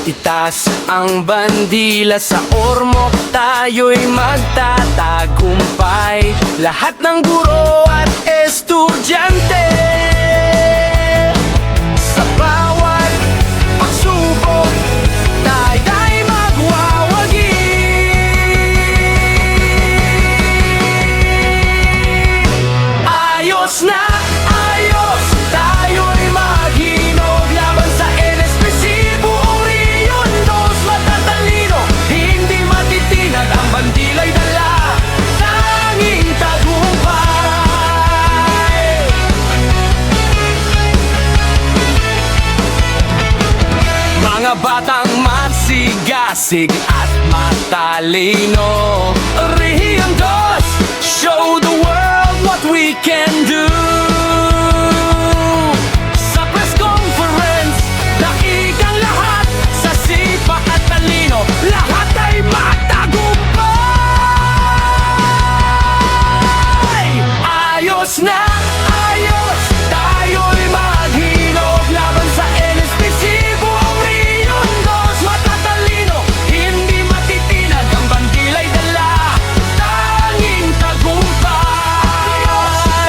Itaas ang bandila sa ormo, tayo'y magtatagumpay. Lahat ng guro at estudyante, sa bawat pagsubok, tayo'y magwawagi. Ayos na ayos, tayo'y maghinog laban sa NSPC. Buong Rion 2 matatalino, hindi matitinag ang bandila'y dala, tanging tagumpay. Mga batang masigasig at matalino, Rion 2, show the world what we can do. Sa press conference, nakikang lahat, sa sipa at talino, lahat ay matagumpay. Ayos na ayos, tayo'y maghinog laban sa NSPC. Buong Rion 2 matatalino, hindi matitinag ang bandila'y dala, tanging tagumpay.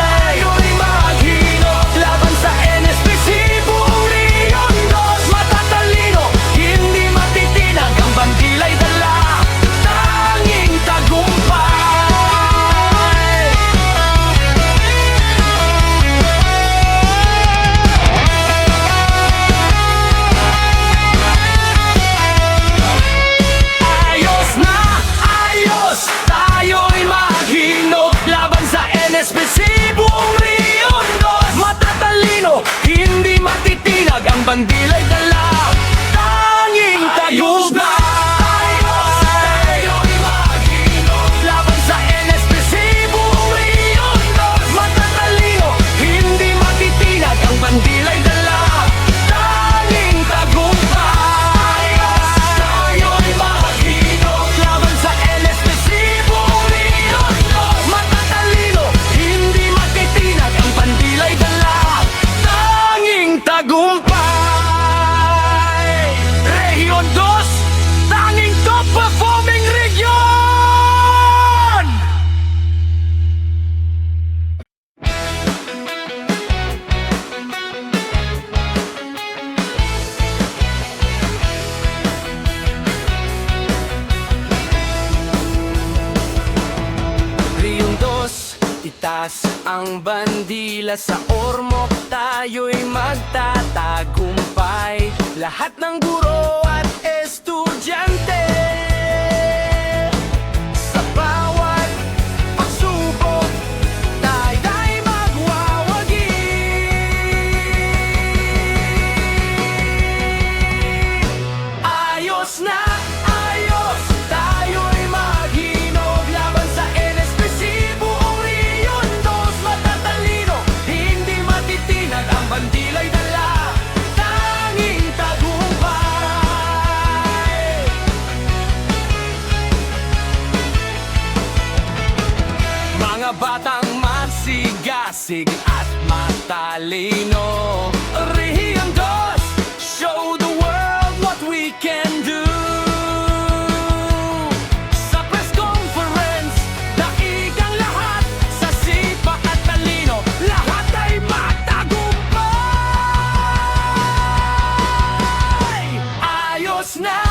Tayo'y maghinog laban sa NSPC. Buong Rion 2 matatalino, hindi matitinag ang bandila'y dala, tanging tagumpay. Ayos na ayos, tayo'y maghinog laban sa NSPC. Buong Rion 2 matatalino, hindi matitinag ang bandila'y dala, tanging tagumpay. Tayo'y maghinog laban sa NSPC. Buong Rion 2 matatalino, hindi matitinag ang bandila'y dala, tanging tagumpay. Tayo'y maghinog laban sa NSPC. Buong Rion 2 matatalino, hindi matitinag ang bandila'y dala, tanging tagumpay. Region 2, tanging top performing region! Rion 2, itaas ang bandila sa ormo, tayo'y magtatagumpay. Lahat ng guro at estudyante, sa bawat pagsubok, tayo'y magwawagi. Ayos na ayos, tayo'y maghinog laban sa NSPC. Buong Rion 2 matatalino, hindi matitinag ang bandila'y dala, tanging tagumpay. Mga batang masigasig at matalino, Rion 2, show the world what we can do. Sa press conference, nakikang lahat, sa sipa at talino, lahat ay matagumpay. Ayos na